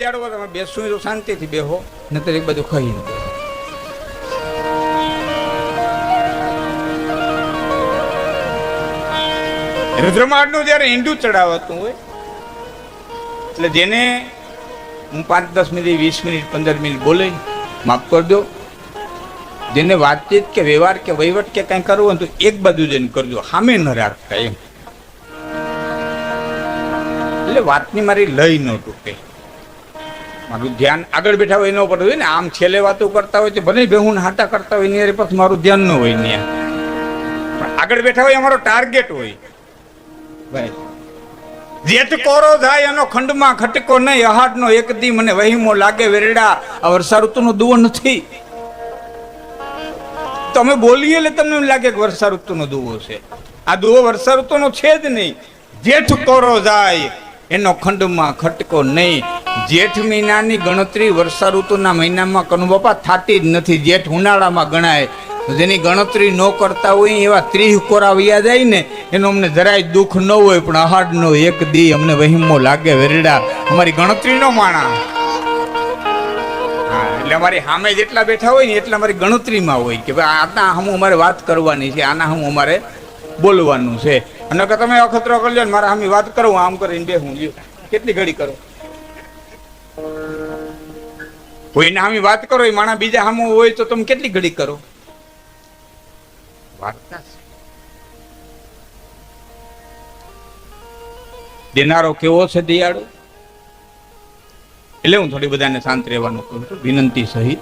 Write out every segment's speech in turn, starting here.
જાડવો તમે બેસવું તો શાંતિથી બેહો, નતર એક બધું ખાઈ ન દો. રુદ્રમાળનું જયારે ઈંડું ચડાવતું હોય એટલે જેને હું 5-10 મિનિટ 20 મિનિટ 15 મિનિટ બોલે માફ કરજો, જેને વાતચીત કે વ્યવહાર કે વહીવટ કે કઈ કરવું હોય તો એક બાજુ જઈને કરજો, સામે ન રાખતા એમ. એટલે વાતની મારી લઈ ન તૂટે, મારું ધ્યાન આગળ બેઠા હોય ન પડતું હોય ને. આમ છેલ્લે વાતો કરતા હોય તો ભલે બેહું હાટા કરતા હોય ને પછી મારું ધ્યાન ન હોય ને, પણ આગળ બેઠા હોય અમારો ટાર્ગેટ હોય. જેઠ કોરો જાય એનો ખંડમાં ખટકો નહીં, અહાડ નો એક દી મને વહીમો લાગે વેરડા. આ વર્ષા ઋતુનો દુવો નથી. તમે બોલીએ એટલે તમને એમ લાગે કે વર્ષા ઋતુનો દુવો છે. આ દુવો વર્ષા ઋતુનો છે જ નહીં. જેઠ કોરો જાય એનો ખંડમાં ખટકો નહીં. જેઠ મહિનાની ગણતરી વર્ષા ઋતુના મહિનામાં કનુ બાપા થતી જ નથી. જેઠ ઉનાળામાં ગણાય. જેની ગણતરી ન કરતા હોય એવા 30 કોરા વયા જાય ને એનું અમને જરાય દુઃખ ન હોય, પણ અહાડનો એક દી અમને વહીમો લાગે વેરડા. અમારી ગણતરી નો માણા. એટલે અમારી સામે જેટલા બેઠા હોય ને એટલા અમારી ગણતરીમાં હોય કે ભાઈ આના હમ અમારે વાત કરવાની છે, આના હમ અમારે બોલવાનું છે. અને કે તમે અખતરો કરજો ને મારા સામે વાત કરો, આમ કરીને બે હું કેટલી ઘડી કરો. કોઈને સામે વાત કરો એ માણા બીજા સામે હોય તો તમે કેટલી ઘડી કરો. દેનારો કેવો છે દયાળુ. એટલે હું થોડી બધાને શાંત રહેવાનું કહું છું વિનંતી સહિત.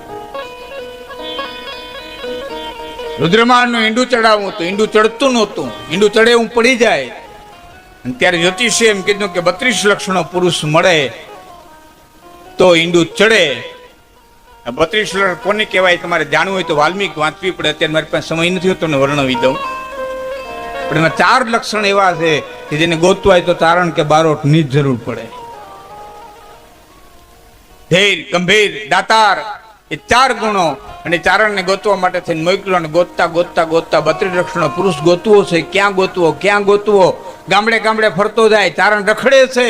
રુદ્રમાળનું ઈંડું ચડાવવું હતું, ઈંડું ચડતું નહોતું. ઈંડું ચડે હું પડી જાય. અને ત્યારે જ્યોતિષે એમ કીધું કે 32 લક્ષણો પુરુષ મળે તો ઈંડું ચડે. 32 લક્ષણ કોને કહેવાય તમારે જાણવું હોય તો વાલ્મીક વાંચવી પડે. અત્યારે મારી પાસે સમય નથી હોતો ને વર્ણવી દઉં. પણ એમાં 4 લક્ષણ એવા છે કે જેને ગોતવા હોય તો ચારણ કે બારોટ ની જ જરૂર પડે. ધૈર્ય, ગંભીર, દાતાર, એ 4 ગુણો. અને ચારણને ગોતવા માટે થઈને મોકલો. અને ગોતતા ગોતતા ગોતતા 32 લક્ષણો પુરુષ ગોતવો છે. ક્યાં ગોતવો, ક્યાં ગોતવો? ગામડે ગામડે ફરતો જાય. ચારણ રખડે છે.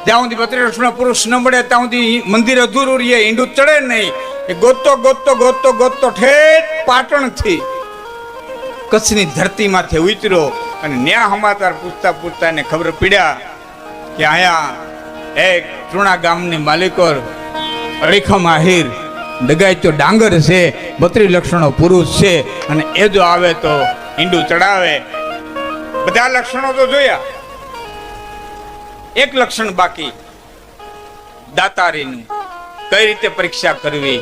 જ્યાં સુધી 32 લક્ષણો પુરુષ ન મળે ત્યાં સુધી મંદિર અધૂરું રહે, ઈંડું ચડે નહીં. એ ગોતતો ગોતતો ગોતતો ગોતતો ઠેઠ પાટણ થી કચ્છની ધરતીમાંથી ઉતર્યો. અને ન્યા સમાચાર પૂછતા પૂછતા એને ખબર પડ્યા કે અહીંયા એક ચૂણા ગામની માલિકોર અડીખમ આહિર ડગાયતો ડાંગર છે, 32 લક્ષણો પુરુષ છે. અને એ જો આવે તો ઈંડું ચડાવે. બધા લક્ષણો તો જોયા, એક લક્ષણ બાકી દાતારીનું. કઈ રીતે પરીક્ષા કરવી?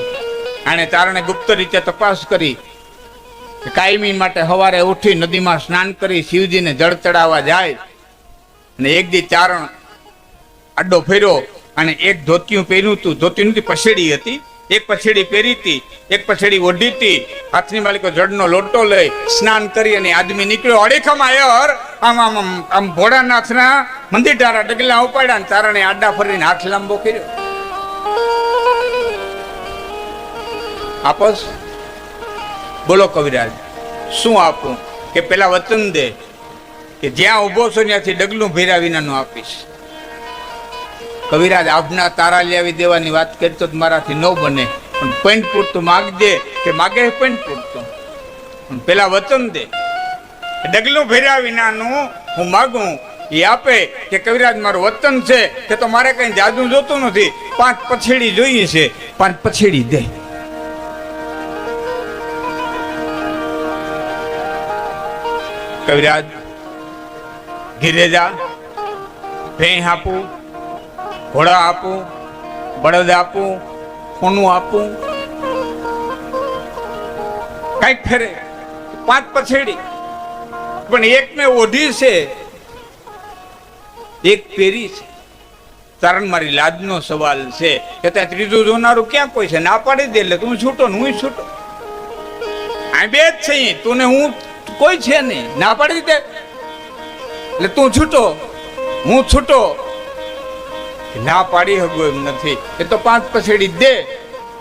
આને ચારણે ગુપ્ત રીતે તપાસ કરી. કાયમી માટે સવારે ઉઠી નદીમાં સ્નાન કરી શિવજીને જળ ચડાવવા જાય. અને એક દી ચારણ આડો ફેર્યો અને એક ધોતિયું પહેર્યું હતું. ધોતિયું નથી, પછેડી હતી. એક પછેડી પહેરી હતી, એક પછેડી ઓઢી હતી. હાથની માલિકો જળનો લોટો લઈ સ્નાન કરી અને આદમી નીકળ્યો. અડીખમ આયર આમ આમ આમ ભોળાનાથના મંદિર ધારા ડગલા ઉપાડ્યા. ચારણે આડા ફરીને હાથ લાંબો કર્યો. આપસ બોલો કવિરાજ, શું આપું? કે પેલા વચન દે કે જ્યાં ઉભો છો ત્યાંથી ડગલું ભેરા વિનાનું આપીશ. કવિરાજ આપના તારા લાવી દેવાની વાત કરતો મારાથી ન બને, પણ પેન્ટ પૂરતું માગજે. કે માગે પેન્ટ પૂરતું, પણ પેલા વચન દે. ડગલું ભેરા વિનાનું હું માગું એ આપે. કે કવિરાજ મારું વચન છે કે તો મારે કઈ જાદુ જોતું નથી, 5 પછેડી જોઈએ છે, 5 પછેડી દે. કવિરાજ ઘીરે જા, ભેં આપું, ઘોડા આપું, બળદ આપું, સોનું આપું, કઈક ફેરે. 5 પછેડી, પણ એક મેં ઓઢી છે, એક પેરી છે. ચારણ મારી લાજનો સવાલ છે કે ત્યાં ત્રીજું જોનારું ક્યાં કોઈ છે? ના પાડી દે એટલે તું છૂટો ને હું છૂટો. આ બે જ છે, તું ને હું કોઈ છે નહીં. ના પાડી દે એટલે તું છૂટો હું છૂટો. ના પાડી હગો એમ નથી. એ તો 5 પછેડી દે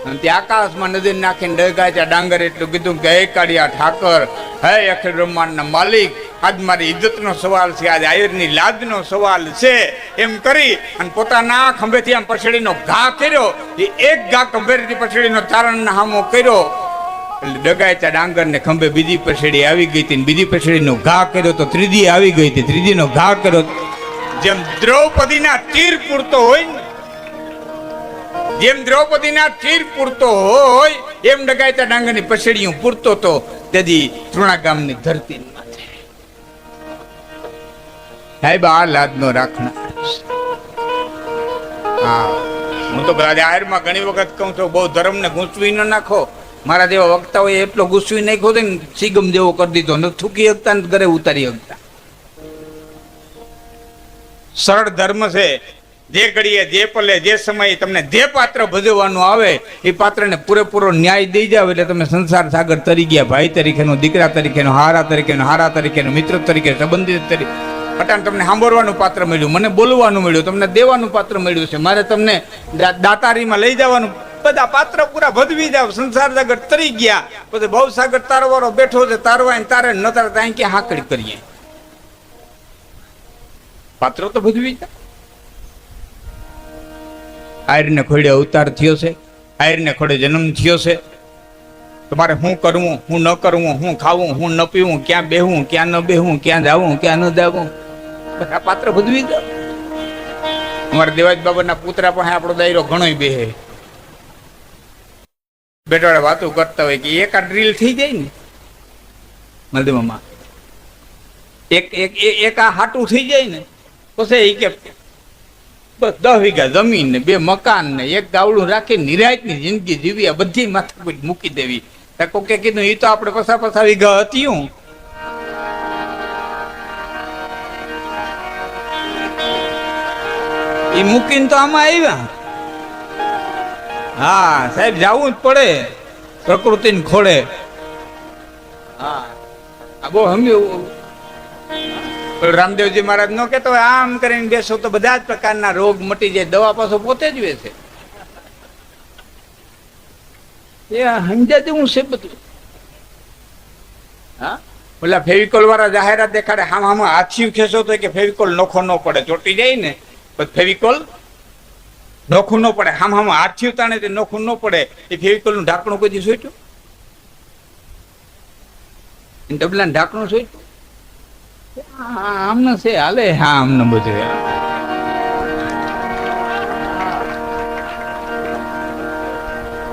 અને તે આકાશમાં નજર નાખીને ડગાચ્યા ડાંગર એટલું કીધું કે હે કાળિયા ઠાકર, હે અખિલ બ્રહ્માંડના માલિક, આજ મારી ઇજ્જતનો સવાલ છે, આજ આયરની લાજનો સવાલ છે. એમ કરી અને પોતાના ખંભેથી આમ પછડીનો ઘા કર્યો. એ એક ઘા ખંભેથી પછડીનો ચારણના હામો કર્યો એટલે ડગાયતા ડાંગર ને ખંભે બીજી પછડી આવી ગઈ હતી. બીજી પછડીનો ઘા કર્યો તો ત્રીજી આવી ગઈ હતી. ત્રીજીનો ઘા કર્યો જેમ દ્રૌપદીના તીર પૂરતો હોય ને, જેમ દ્રૌપદીના તીર પૂરતો હોય એમ ડગાયતા ડાંગરની પછડીઓ પૂરતો તો તેથી તૃણા ગામની ધરતી માથે સાહેબ આ લાદનો રાખનાર. હા, હું તો જાહેરમાં ઘણી વખત કહું છું, બહુ ધર્મને ગૂંચવી ન નાખો. મારા જેવા વક્તાઓએ એટલો ગુસ્સવી નાખ્યો હતો ને, સિગમ જેવો કરી દીધો, ન થૂકી શકતા ને ઘરે ઉતારી શકતા. સરળ ધર્મ છે. જે ઘડીએ, જે પલે, જે સમયે તમને જે પાત્ર ભજવવાનું આવે એ પાત્રને પૂરેપૂરો ન્યાય દઈ જાવ એટલે તમે સંસાર સાગર તરી ગયા. ભાઈ તરીકેનો, દીકરા તરીકેનો, હારા તરીકેનો, મિત્ર તરીકે, સંબંધિત તરીકે. અટાણ તમને સાંભળવાનું પાત્ર મળ્યું, મને બોલવાનું મળ્યું, તમને દેવાનું પાત્ર મળ્યું છે. મારે તમને દાતારીમાં લઈ જવાનું, બધા પાત્ર પૂરા ભજવી જાવ. સંસાર સાગર તરી ગયા પછી બહુ સાગર તારવાળો બેઠો છે, તારવા તારે ન તારતા અહીં ક્યાં હાકડી કરીએ. પાત્ર તો ભજવી જાવ. આયરને ખોડે અવતાર થયો છે, આયરને ખોડે જન્મ થયો છે. તમારે શું કરવું, શું ન કરવું, શું ખાવું, શું ન પીવું, ક્યાં બેહવું, ક્યાં ન બેહવું, ક્યાં જવું, ક્યાં ન જવું, આ પાત્ર ભજવી જાવ. અમારા દેવાજ બાબાના પુતરા પાસે આપણો દાયરો ઘણો બેહે. બેટાડે વાતો કરતા હોય કે એક આ ડ્રીલ થઈ જાય ને મલદેવમાં, એક આ હાટું થઈ જાય ને પછી કે બસ 10 વીઘા જમીન ને 2 મકાન ને 1 ગાવડું રાખી નિરાયતની જિંદગી જીવી, આ બધી માથાકૂટ મૂકી દેવી. કોકે કીધું એ તો આપણે પસા વીઘા હતી. એ મૂકીને તો આમાં આવ્યા. હા સાહેબ, જવું જ પડે પ્રકૃતિને ખોળે. હા, આ બહુ હમ્યું. રામદેવજી મહારાજ નો કેતો આમ કરીને બેસો તો બધા જ પ્રકારના રોગ મટી જાય, દવા પાછો પોતે જ વેચે. એ સમજાતી હું છે બધું. હા, ઓલા ફેવિકોલ વાળા જાહેરાત દેખાડે, આમ હાથિયું ખેંચો તો કે ફેવિકોલ નોખો ન પડે, ચોટી જાય ને પછી ફેવિકોલ નોખું ન પડે. આમ હાથિયું તાણે તે નોખું ન પડે. એ ફેવિકોલ નું ઢાંકણું કોઈ દી સોચ્યું? ડબલાનું ઢાંકણું સોચ્યું? આમને છે હાલે. હા, આમને બધું.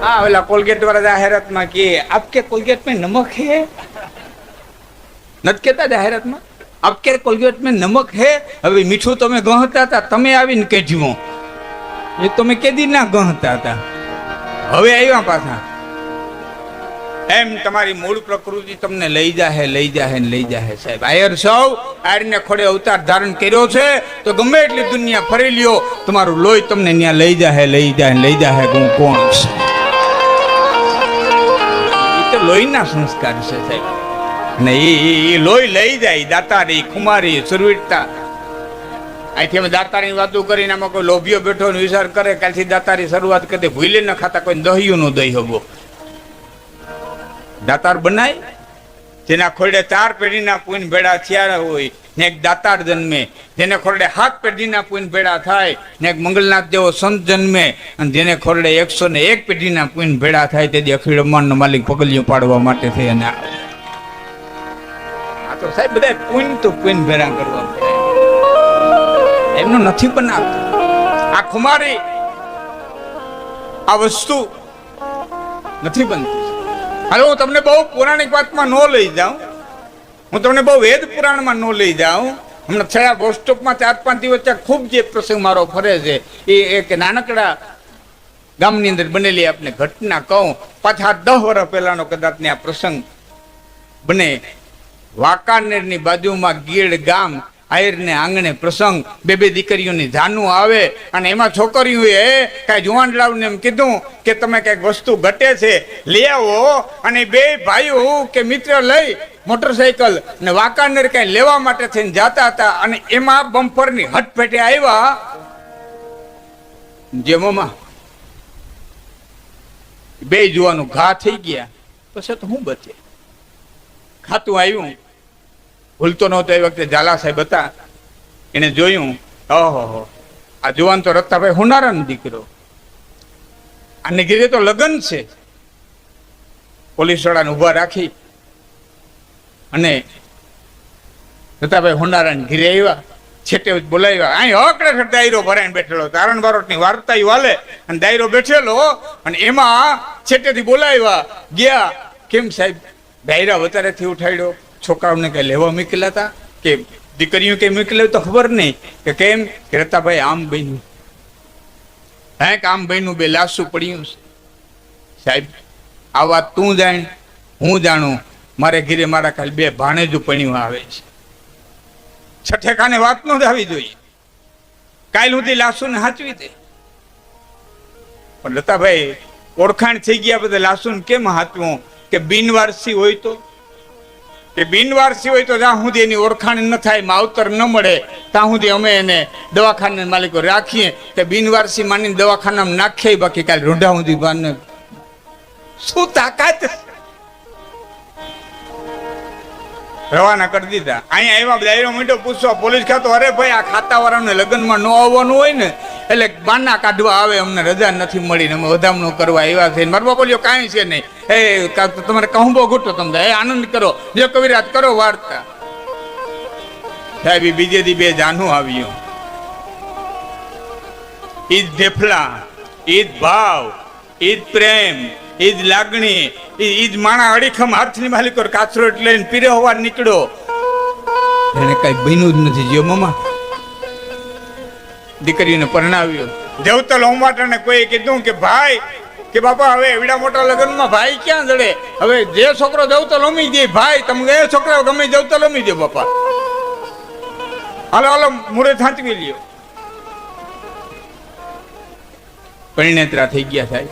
હા, ઓલા કોલગેટ વાળા જાહેરાતમાં કે આપકે કોલગેટ में नमक है, નથી કેતા જાહેરાતમાં આપકે કોલગેટ में नमक है. હવે મીઠું તમે ગહતા હતા, તમે આવીને કહેજો એ તમે કેદી ના ગહતા હતા, હવે આવ્યા પાછા. એમ તમારી મૂળ પ્રકૃતિ તમને લઈ જાહે, લઈ જાહે ને લઈ જાહે. સાહેબ આયર સૌ આયરને ખોડે અવતાર ધારણ કર્યો છે તો ગમે એટલી દુનિયા ફરી લ્યો, તમારું લોહી તમને ત્યાં લઈ જાહે, લઈ જાહે, લઈ જાહે. હું કોણ છે? એ તો લોહીના સંસ્કાર છે સાહેબ. ને એ લોહી લઈ જાય. દાતારી, ખુમારી, સુરવીરતા. અહીંથી અમે દાતારીની વાતો કરીને આમાં કોઈ લોભીઓ બેઠો ને વિચાર કરે કાલથી દાતારી શરૂઆત કરી, ભૂલે ન ખાતા કોઈ દહિયું નું દહી હગો. દાતાર બનાય જેના ખોરડે 4 પેઢીના પૂન ભેળા થયા હોય ને એક દાતાર જન્મે, જેને ખોરડે 7 પેઢીના પૂન ભેળા થાય ને એક મંગલનાથ જેવો સંત જન્મે, અને જેને ખોરડે 101 પેઢીના પૂન ભેળા થાય તેથી અખિલ બ્રહ્માંડનો માલિક પગલિયું પાડવા માટે થઈ અને આ તો સાહેબ બધા પૂન તો પૂન ભેળા કરવા પડે, એમનું નથી બનાવતું. આ ખુમારી આ વસ્તુ નથી બનતી. હાલો, હું તમને બહુ પૌરાણિક વાતમાં ન લઈ જાઉં, હું તમને બહુ વેદ પુરાણમાં ન લઈ જાઉં. હમણાં છયા ગોસ્ટોપમાં 4-5 દિવસ ખૂબ જે પ્રસંગ મારો ફરે છે એ એક નાનકડા ગામની અંદર બનેલી આપને ઘટના કહું. પાછા 10 વર્ષ પહેલાનો કદાચ ને આ પ્રસંગ બને. વાંકાનેરની બાજુમાં ગીડ ગામ, આયરને આંગણે પ્રસંગ. 2 દીકરીઓની જાનું આવે અને એમાં છોકરીઓએ કાંઈ જુવાનલાવને એમ કીધું કે તમે કંઈક વસ્તુ ઘટે છે લઈ આવો. અને 2 ભાઈઓ કે મિત્ર લઈ મોટરસાયકલ ને વાંકાનેર કઈ લેવા માટે થઈને જતા હતા અને એમાં બમ્પરની હટફેટે આવ્યા. જે મોમાં બે જોવાનું ઘા થઈ ગયા પછી તો હું બચે. ખાતું આવ્યું, ભૂલતો નહોતો એ વખતે ઝાલા સાહેબ હતા. એને જોયું, ઓહો આ જુવાન તો રત્તાભાઈ હોનારાનો દીકરો, આને ઘેરે તો લગ્ન છે. પોલીસ વાળાને ઉભા રાખી અને રત્તાભાઈ હોનારાને ઘેરે આવ્યા. છેટે બોલાવ્યા. અહીં હકડે દાયરો ભરાઈને બેઠેલો, તારણ બારોટની વાર્તા વાલે અને દાયરો બેઠેલો, અને એમાં છેટેથી બોલાવ્યા. ગયા, કેમ સાહેબ દાયરા વધારેથી ઉઠાડ્યો? છોકરાઓને કઈ લેવા મૂકેલા હતા કે દીકરીઓ કઈ મૂકેલા તો ખબર નહીં. કે કેમ? કે રતાભાઈ આમ બન્યું, હે આમ બન્યું, બે લાશું પડ્યું. સાહેબ આ વાત તું જાણ, હું જાણું. મારે ઘીરે મારા કાલ બે ભાણેજું પણ્યું આવે છે. છઠેકાને વાત ન આવી જોઈએ. કાલ સુધી લાશુને હાચવી દે. પણ લતાભાઈ ઓળખાણ થઈ ગયા બધા લાશુને કેમ હાચવું? કે બિનવારસી હોય તો, કે બિનવારસી હોય તો જ્યાં સુધી એની ઓળખાણ ન થાય, માવતર ન મળે, ત્યાં સુધી અમે એને દવાખાના માલિકો રાખીએ. કે બિનવારસી માનીને દવાખાનામાં નાખીએ, બાકી કાલે રૂંઢા સુધી બાને શું તાકાત. રવાના કરી દીધા. અહીંયા એવા દાયરો મીઠો પૂછવા પોલીસ ખાતો, અરે ભાઈ આ ખાતા વાળાને લગ્નમાં ન આવવાનું હોય ને એટલે બાના કાઢવા આવે, અમને રજા નથી મળી ને અમે વધામણું કરવા આવ્યા છે. મારા બાપા બોલ્યો કાંઈ છે નહીં, એ તમારે કહું બહુ ઘૂંટો, તમને એ આનંદ કરો, જો કવિરાજ કરો વાર્તા. સાહેબ બીજે દી બે જાનું આવ્યું. ઈદ ઢેફલા, ઈદ ભાવ, ઈદ પ્રેમ, ઈદ લાગણી, ઈદ માણા અડીખમ હાથની માલિકો કાચરો લઈને પીરે હોવા નીકળ્યો. એને કઈ બન્યું જ નથી. જો મમ્મા દીકરીને પરણાવ્યો. દેવતલ હોમાટાને કોઈ કીધું કે ભાઈ, કે બાપા હવે એવડા મોટા લગ્નમાં ભાઈ ક્યાં જડે? હવે જે છોકરો દેવતલ હોમી દે ભાઈ, તમે એ છોકરા ગમે દેવતલ હોમી દે બાપા. હાલો હાલો મુરે થાંચવી લ્યો. પરિણેત્રા થઈ ગયા સાહેબ.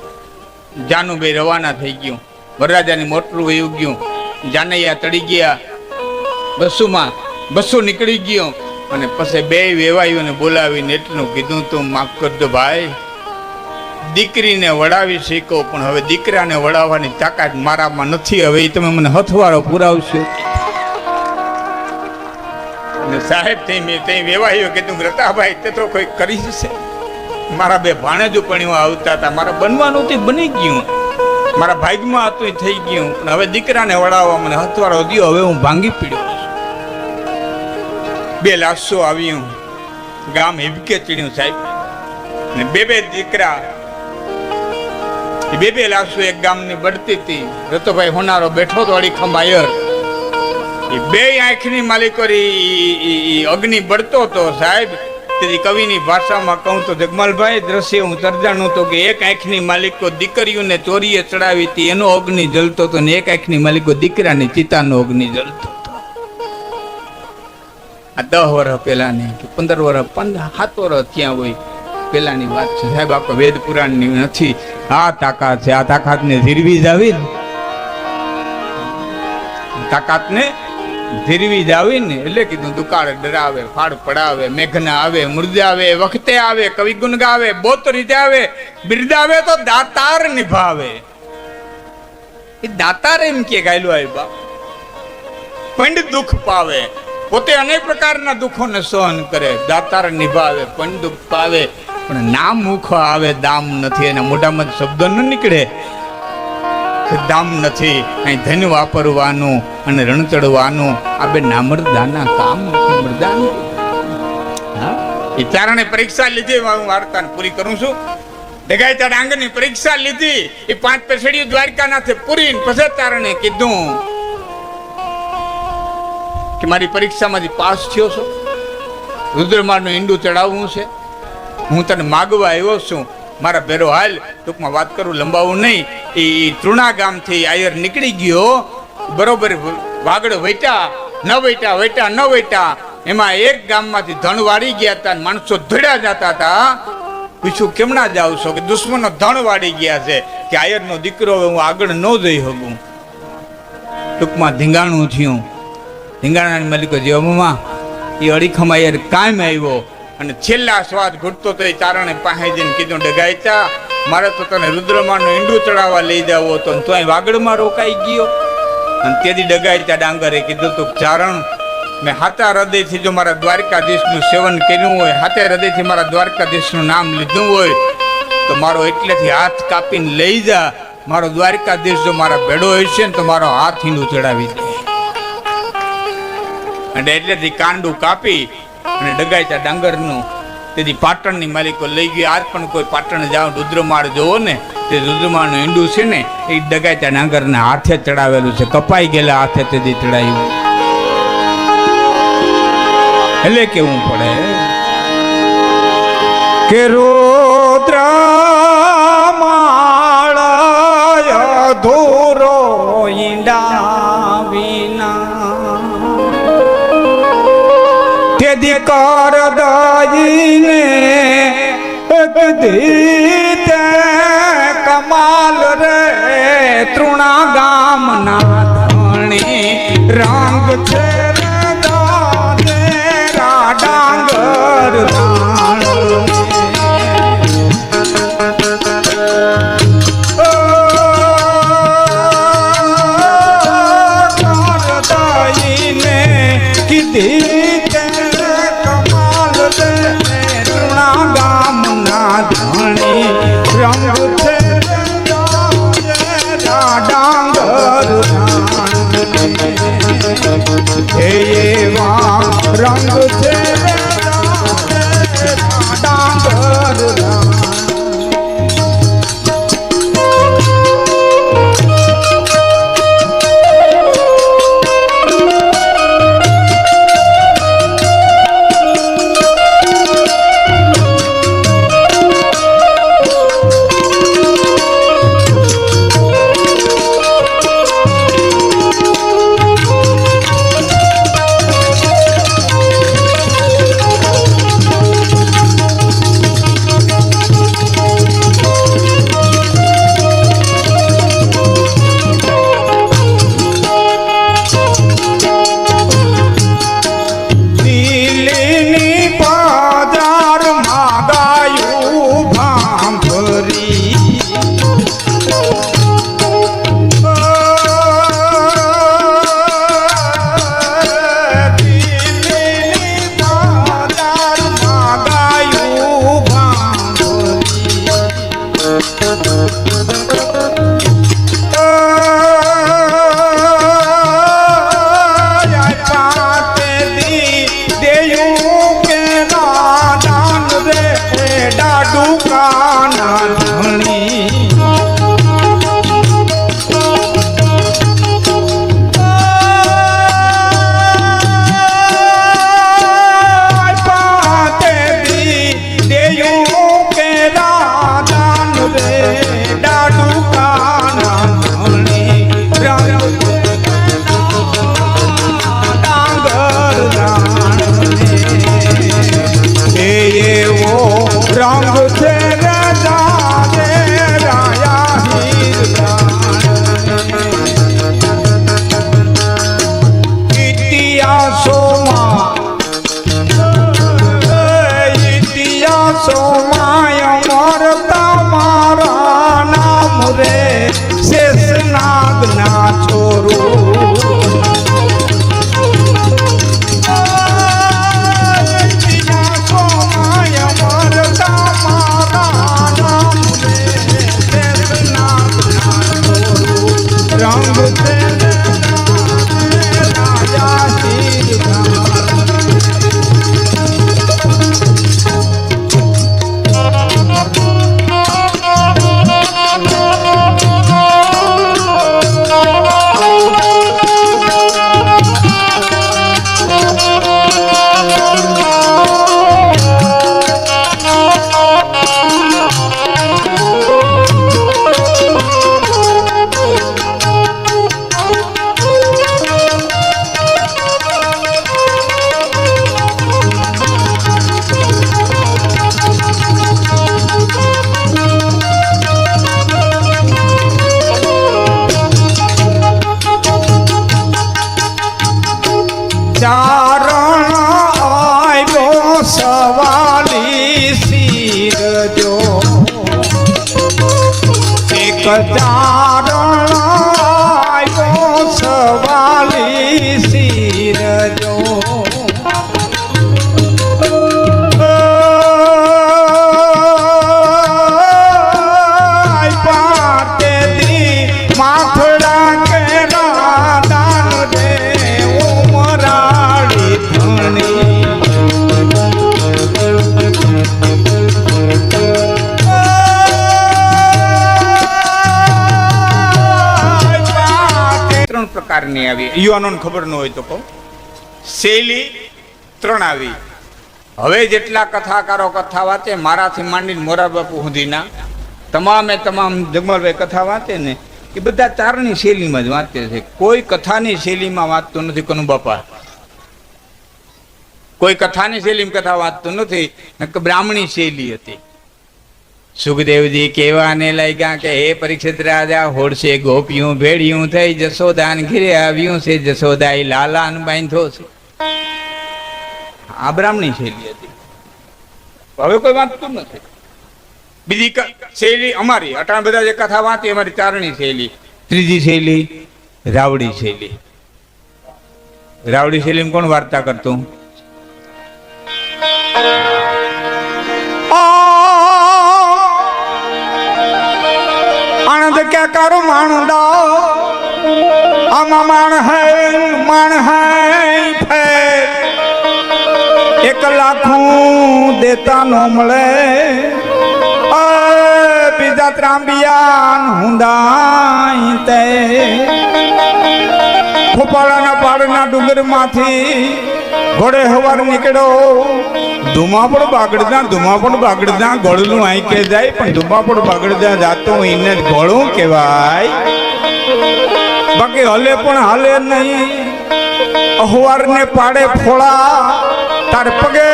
જાનુભાઈ રવાના થઈ ગયું. વરરાજાની મોટરું વયું ગયું. જાનૈયા તળી ગયા. બસું નીકળી ગયો. અને પછી બે વેવાઈઓને બોલાવીને એટલું કીધું, તું માફ કરજો ભાઈ, દીકરીને વડાવી શીખો, પણ હવે દીકરાને વડાવવાની તાકાત મારામાં નથી. હવે એ તમે મને હથવાળો પુરાવશો. અને સાહેબ તે વેવાઈઓ કીધું, રતાભાઈ તે તો કોઈ કરી છે. મારા બે ભાણેજો પણ આવતા હતા, મારા બનવાનું તે બની ગયું, મારા ભાગમાં હતું એ થઈ ગયું. હવે દીકરાને વડાવવા મને હથવાળો દયો, હવે હું ભાંગી પીડ્યો. બે લાશો આવ્યું, ગામ હિબકે ચડ્યું સાહેબ. ને બે દીકરા, બે લાશો એક ગામની બળતી હતી. રતોભાઈ હોનારો બેઠો તો અડીખમ આયર. એ બે આંખની માલિકો અગ્નિ બળતો હતો સાહેબ. તેથી કવિની ભાષામાં કહું તો જગમાલભાઈ દ્રશ્ય હું તરજાણું તો કે એક આંખની માલિકો દીકરીઓને ચોરીએ ચડાવી હતી, એનો અગ્નિ જલતો હતો, ને એક આંખની માલિકો દીકરાની ચિતાનો અગ્નિ જલતો. આ 10 વર્ષ પહેલાની કે 15 વર્ષ 7 વર્ષ ત્યાં હોય પહેલાની વાત છે સાહેબ. આપણે વેદ પુરાણની નથી. આ તાકાત છે. આ તાકાતને ધીરવી જ આવી ને, તાકાતને ધીરવી જ આવી ને એટલે કીધું, દુકાળ ડરાવે, ફાડ પડાવે, મેઘના આવે, મૃદાવે, વખતે આવે, કવિ ગુણ ગાવે, બોત રીતે આવે, બિરદાવે તો દાતાર નિભાવે. એ દાતાર એમ કે ગાયલું આવે બાપ, પંડ દુઃખ પાવે, પોતે અનેક પ્રકારના દુઃખોને સહન કરે, દાતાર નિભાવે, પણ દુઃખ પાવે, પણ નામ મુખો આવે, દામ નથી. એના મોઢામાં શબ્દ ન નીકળે, દામ નથી. અહીં ધન વાપરવાનું અને રણ ચડવાનું આ બે નામરદાના કામ મરદાન. હા, એ ચારણે પરીક્ષા લીધી. હું વાર્તાને પૂરી કરું છું. ડગાયતા ડાંગરની પરીક્ષા લીધી. એ 5 પેસડીઓ દ્વારકાનાથે પૂરી. પછી ચારણે કીધું કે મારી પરીક્ષામાંથી પાસ થયો છો, રુદ્રમાળનું ઈંડું ચડાવવું છે, હું તને માગવા આવ્યો છું, મારા ભેરો હાલ. ટૂંકમાં વાત કરું, લંબાવું નહીં. એ તૃણા ગામથી આયર નીકળી ગયો. બરોબર વાગડ વૈટા ન વૈટા એમાં એક ગામમાંથી ધણ વાળી ગયા હતા. માણસો ધડ્યા જતા હતા. પૂછ્યું કેમના જાવ છો? કે દુશ્મનો ધણ વાળી ગયા છે, કે આયરનો દીકરો હું આગળ ન જઈ શકું. ટૂંકમાં ધીંગાણું થયું. ધીંગાણાની મલિકો જીવમાં એ અડીખમ આયર કાયમ આવ્યો. અને છેલ્લા સ્વાદ ઘૂટતો તો એ ચારણે પાસે જઈને કીધું, ડગાયતા મારે તો તને રુદ્રમાનું ઈંડું ચડાવવા લઈ જાવ હતો તો અહીં વાગડમાં રોકાઈ ગયો. અને તેથી ડગાઈ ત્યાં ડાંગરે કીધું તું ચારણ, મેં હાથા હૃદયથી જો મારા દ્વારકાધીશનું સેવન કર્યું હોય, હાથા હૃદયથી મારા દ્વારકાધીશનું નામ લીધું હોય તો મારો એટલેથી હાથ કાપીને લઈ જા. મારો દ્વારકાધીશ જો મારા ભેડો હશે ને તો મારો હાથ ઈંડું ચડાવી દે. અને એટલેથી કાંડું કાપી અને ડગાઈતા ડાંગરનું તેથી પાટણની માલિકો લઈ ગઈ. આજ પણ કોઈ પાટણ જાઓ રુદ્રમાળ જોવો ને તે રુદ્રમાળનું ઈંડું છે ને એ ડગાઈતા ડાંગરને હાથે ચડાવેલું છે. કપાઈ ગયેલા હાથે તેથી ચડાવ્યું. એટલે કેવું પડે કે રુદ્રમાળ અધૂરો ઈંડા વિના તેથી કર દઈને દીતે કમાલ રે તૃણા ગામના ધણી રંગ છે ડાંગર કીધી કમાલ રે તૃણા ગામના ધણી રંગ છે ડાંગર એવા રંગ છે ડાંગર. ચારણ આવ્યો સવાલી શિરજો પ્રકારની આવી યુવાનોને ખબર ન હોય તો કહું શૈલી ત્રણ આવી. હવે જેટલા કથાકારો કથા વાંચે મારાથી માંડીને મોરા બાપુ સુધીના તમામે તમામ જગમલભાઈ કથા વાંચે ને એ બધા ચારણી શૈલીમાં જ વાંચે છે. કોઈ કથાની શૈલીમાં વાંચતું નથી. કોનું બાપા કોઈ કથાની શૈલીમાં કથા વાંચતું નથી. બ્રાહ્મણી શૈલી હતી. સુખદેવજી કહેવાને લાગ્યા કે હે પરીક્ષિત રાજા હોડશે ગોપિયું ભેડિયું થઈ જશોદાન ઘીરે આવ્યું છે જશોદાઈ લાલાન બાંધો છે. આ બ્રાહ્મણી શૈલી હતી. હવે કોઈ વાંચતું નથી. બીજી શૈલી અમારી અટાણ બધા જે કથા વાંચી અમારી ચારણી શૈલી. ત્રીજી શૈલી રાવડી શૈલી. રાવડી શૈલીમાં કોણ વાર્તા કરતું? આનંદ क्या करो मानदा आमा मान है फेर 1 लाखों देता नो મળે બીજા ત્રાંબિયાન હુંદાઈ તે ખોપાળાના પાડના ડુંગર માંથી ઘોડે હવાર નીકળ્યો. ધુમાપડ બાગડતા ગોળનું આઈ કે જાય પણ ધુમાપડ બાગડતા જાતો એને ગોળું કહેવાય. બાકી હલે પણ હાલે નહીં. અહવાર ને પાડે ફોળા તાર પગે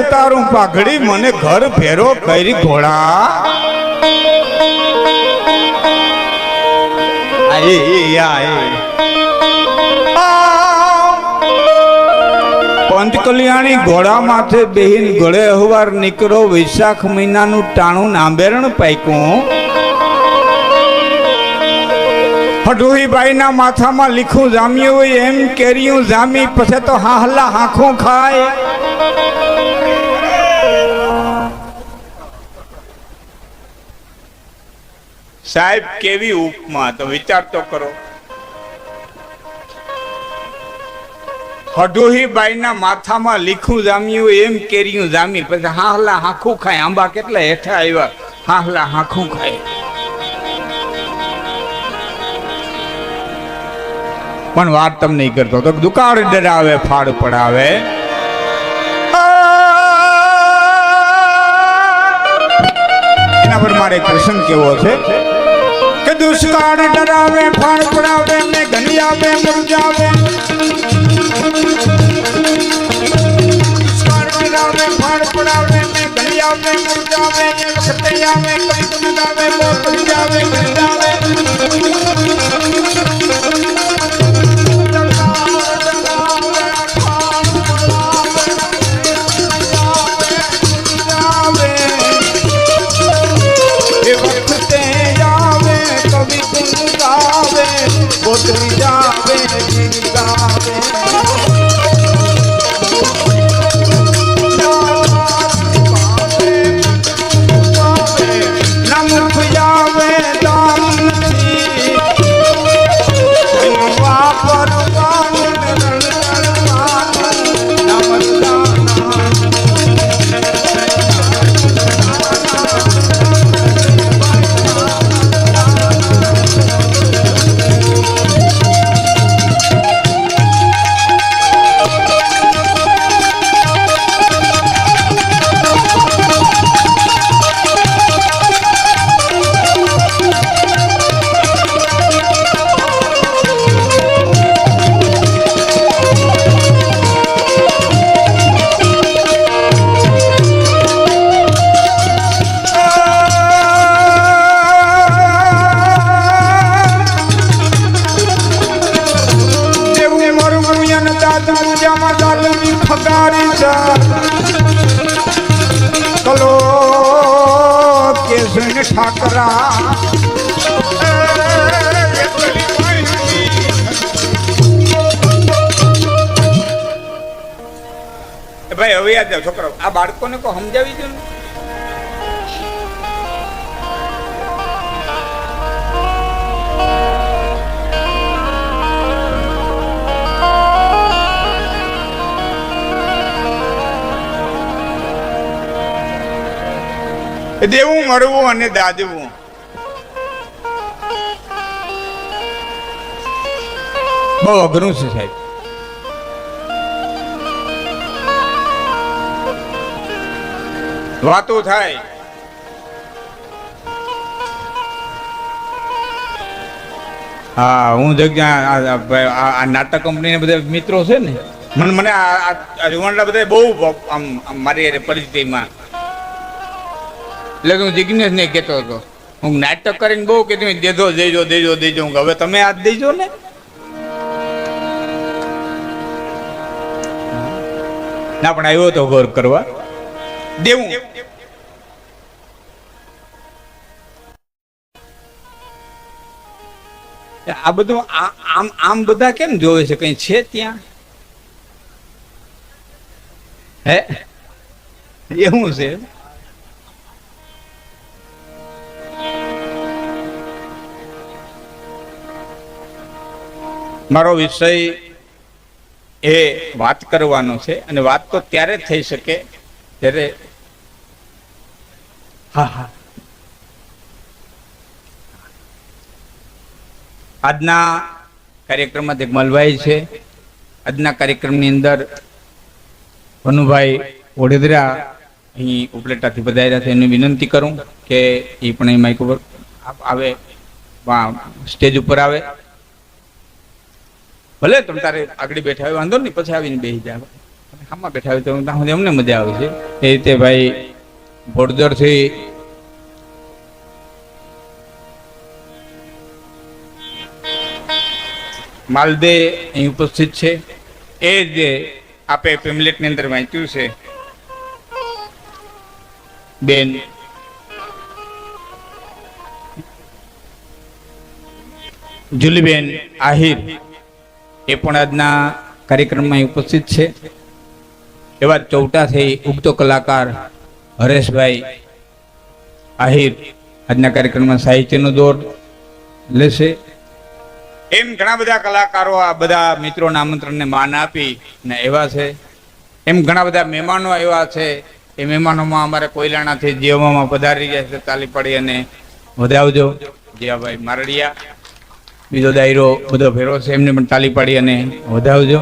ઉતારું પાઘડી મને ઘર ફેરો કરી ઘોડા. પંચ કલ્યાણી ઘોડા માથે બેહીન ગળે હવાર નીકળો. વૈશાખ મહિનાનું ટાણું નાંબેરણ પાક્યું. હડોહીબાઈ ના માથામાં લીખું જામ્યું હોય એમ કેરીયું જામી પછી તો હાહલા હાંખું ખાય. સાહેબ કેવી ઉપમા તો વિચાર તો કરો. હડોહીબાઈ ના માથામાં લીખું જામ્યું એમ કેરીયું જામી પછી હાહલા હાંખું ખાય. આંબા કેટલા હેઠા આવ્યા હાહલા હાંખું ખાય. પણ વાત તમને નહીં કરતો તો દુકાળ ડરાવે ફાડ પડાવે. એના પર મારે પ્રસંગ કેવો છે કે દુષ્કાળ ડરાવે ફાડ પડાવે ને ઘણી આવે મુરજાવે. દુષ્કાળ ડરાવે ફાડ પડાવે ને ઘણી આવે મુરજાવે. એ વખતે આવે કવિ તું ગાવે બોલ જાવે જાવે. જાવે ભાઈ હવે યાદ જાવ છોકરાઓ, આ બાળકોને કોઈ સમજાવી દો ને. દેવું મળવું અને દાદવું, બહુ અઘરું છે સાહેબ. વાતો થાય, હા હું જગ્યા આ નાટક કંપની બધા મિત્રો છે ને, મને આ જુવાનડા બધા બહુ આમ મારી પરિસ્થિતિમાં, એટલે હું જિજ્ઞેસ ને કહેતો હતો, હું નાટક કરીને બહુ કે તમે દેજો દેજો દેજો દેજો, હવે તમે આ દેજો ને. ના પણ આવ્યો તો ગોર કરવા દેવું. આ બધું આમ આમ બધા કેમ જોવે છે, કઈ છે ત્યાં? હે એવું છે? મારો વિષય એ વાત કરવાનો છે, અને વાત તો ત્યારે થઈ શકે ત્યારે આજના કાર્યક્રમમાં જગમલભાઈ છે. આજના કાર્યક્રમની અંદર ભનુભાઈ ઓઢેદરા અહીં ઉપલેટાથી પધાર્યા છે. એની વિનંતી કરું કે એ પણ અહીં માઇક ઉપર આવે, સ્ટેજ ઉપર આવે. ભલે તમે તારે આગળ બેઠા હોય વાંધો નહીં, પછી આવીને બેસી જાય. આમાં બેઠા હોય તો અમને મજા આવે છે. એ રીતે ભાઈ ભોડદરથી માલદે અહીં ઉપસ્થિત છે. એ જે આપે પેમ્પલેટની અંદર વાંચ્યું છે, બેન જુલીબેન આહિર, એ પણ આજના કાર્યક્રમમાં ઉપસ્થિત છે. એવા ચૌટાથી ઉગતો કલાકાર હરેશભાઈ આહિર આજના કાર્યક્રમમાં સાહિત્યનો દોર લેશે. એમ ઘણા બધા કલાકારો આ બધા મિત્રોના આમંત્રણને માન આપી ને એવા છે. એમ ઘણા બધા મહેમાનો એવા છે. એ મહેમાનોમાં અમારે કોયલાણાથી જીવવામાં પધારી ગયા છે. તાલી પાડી અને વધાવજો. જીયાભાઈ મારડિયા, બીજો દાયરો બધો ફેરો છે, એમને પણ તાલી પાડી અને વધાવજો.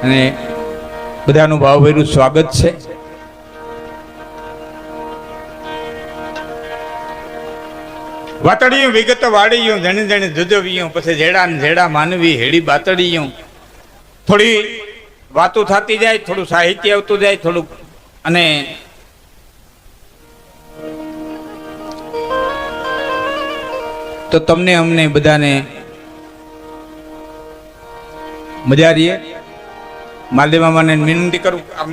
અને બધાનું ભાવભર્યું સ્વાગત છે. વાતડિયું વિગત વાળિયું, જણે જણે જુજવ્યું, પછી જેડા ને જેડા માનવી હેડી બાતડિયું. થોડી વાતો થતી જાય, થોડું સાહિત્ય આવતું જાય, થોડુંક અને તો તમને અમને બધાને મજા રહીએ. માલદેવ મામાને વિનંતી કરું, આમ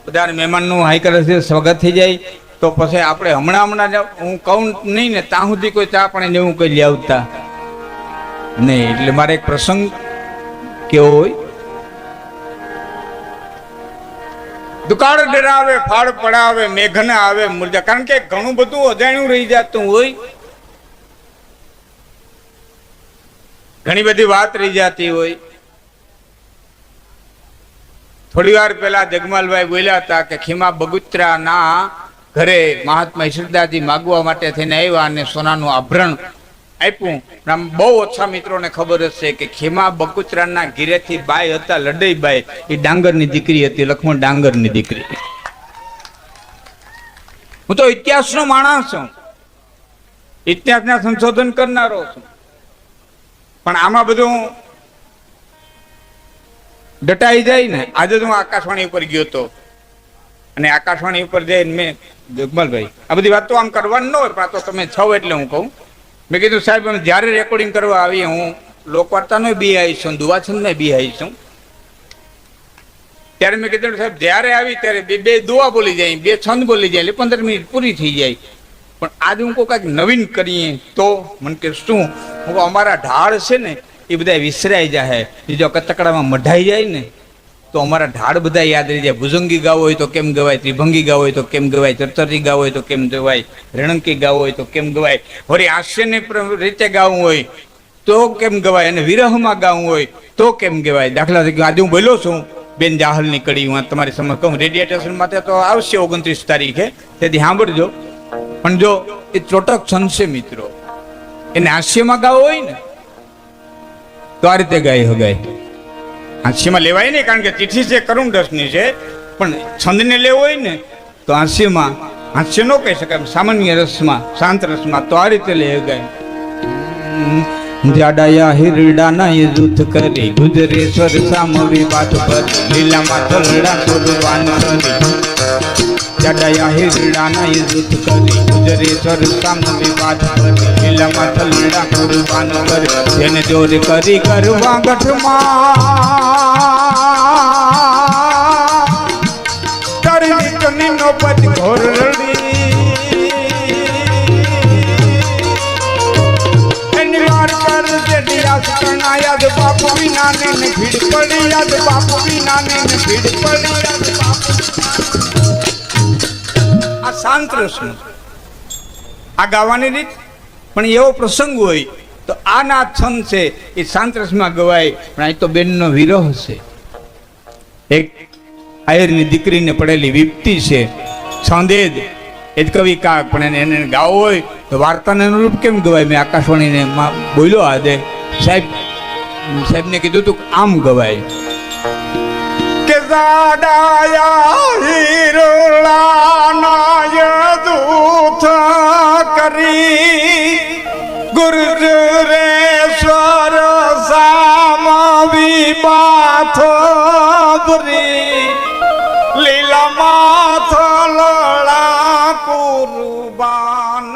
બધાને મહેમાનનું હાઈ કરે છે, સ્વાગત થઈ જાય. તો પછી આપણે હમણાં હું કહું નહીં ને ત્યાં સુધી કોઈ ચા પાણી એવું કઈ લઈ આવતા નહીં. એટલે મારે એક પ્રસંગ કેવો હોય, દુકાળ ડરાવે, ફાળ પડાવે, મેઘના આવે મુરજા. કારણ કે ઘણું બધું અજાણ્યું રહી જતું હોય, ઘણી બધી વાત રહી જતી હોય. થોડી વાર પહેલા જગમાલભાઈ બોલ્યા હતા કે ખીમા બગુત્રા ના ઘરે મહાત્મા ઈશ્વરદાસજી માગવા માટે થઈને આવ્યા અને સોનાનું આભરણ આપ્યું. આમ બહુ ઓછા મિત્રોને ખબર હશે કે ખીમા બગુત્રાના ઘીરેથી બાઈ હતા લડઈબાઈ, એ ડાંગરની દીકરી હતી, લક્ષ્મણ ડાંગરની દીકરી. હું તો ઇતિહાસનો માણસ છું, ઇતિહાસના સંશોધન કરનારો છું, પણ આમાં બધું ડટાઈ જાય ને. આજે તો હું આકાશવાણી ઉપર ગયો હતો, અને આકાશવાણી ઉપર જઈને મેં જગમલભાઈ આ બધી વાત તો આમ કરવાની ન હોય, પણ આ તો તમે છો એટલે હું કહું. મેં કીધું સાહેબ અમે જ્યારે રેકોર્ડિંગ કરવા આવીએ, હું લોકવાર્તાનો બી આવીશું, દુવાછંદને બી આવીશું, ત્યારે મેં કીધું સાહેબ જ્યારે આવી ત્યારે બે દુઆ બોલી જાય, બે છંદ બોલી જાય, એટલે 15 મિનિટ પૂરી થઈ જાય. પણ આજે હું કહું કાંઈક નવીન કરીએ તો મને કે શું, હું અમારા ઢાળ છે ને એ બધા વિસરાઈ જાય. જો કતકડામાં મઢાઈ જાય ને તો અમારા ઢાળ બધા યાદ રહી જાય. ભુજંગી ગાવો હોય તો કેમ ગવાય, ત્રિભંગી ગાવો હોય તો કેમ ગવાય, ચરચરી ગાવો હોય તો કેમ ગવાય, રેણંકી ગાવો હોય તો કેમ ગવાય, વળી હાસ્યની રીતે ગાવું હોય તો કેમ ગવાય, અને વિરહમાં ગાવું હોય તો કેમ ગવાય. દાખલા તરીકે આજે હું બોલ્યો છું બેન જાહલની કડી, હું તમારી સમજ કહું, રેડિયેશન માટે તો આવશે 29 તારીખે, તેથી સાંભળજો. પણ જો એ ચોટક છંદ છે મિત્રો, એને હાસ્યમાં ગાવો હોય ને તો આ રીતે ગાઈ હગાય. હાસ્યમાં લેવાય નહીં, કારણ કે ચિઠ્ઠી છે કરુણ રસની છે, પણ છંદને લેવો હોય ને તો હાસ્યમાં, હાસ્ય ન કહી શકાય, સામાન્ય રસમાં, શાંત રસમાં, તો આ રીતે લે હગાય. જાડાયા હિરડાના એ જૂથ કરી, ગુજરેશ્વર સામવી વાત કરી, લીલામાં થલડા સુરવાન કરી. જાડાયા હિરડાના એ જૂથ કરી, ગુજરેશ્વર સામવી વાત કરી, લીલામાં થલડા સુરવાન કરી. જેને જોર કરી કરવા ગઢમાં કરી કની નોબત ઘોર રડી. યાદ બાપુ વિના ને ભીડ પડી, યાદ બાપુ વિના ને ભીડ પડી, યાદ બાપુ. આ શાંત રસનું આ ગાવાની રીત. પણ એવો પ્રસંગ હોય તો આ ના છંદ છે એ શાંત રસમાં ગવાય. પણ અહીં તો બેનનો વિરહ છે, એક આયરની દીકરીને પડેલી વિપત્તિ છે, છંદેદ એ જ કવિ કાક. પણ એને ગાવો હોય તો વાર્તાને અનુરૂપ કેમ ગવાય. મેં આકાશવાણીને બોલ્યો આજે સાહેબને કીધું તું આમ ગવાય કે જાડાયા હિરલાના દૂત કરી, ગુર્જરેશ્વર સામવી બાથ ભરી, લીલા માથ લડા કુરબાન.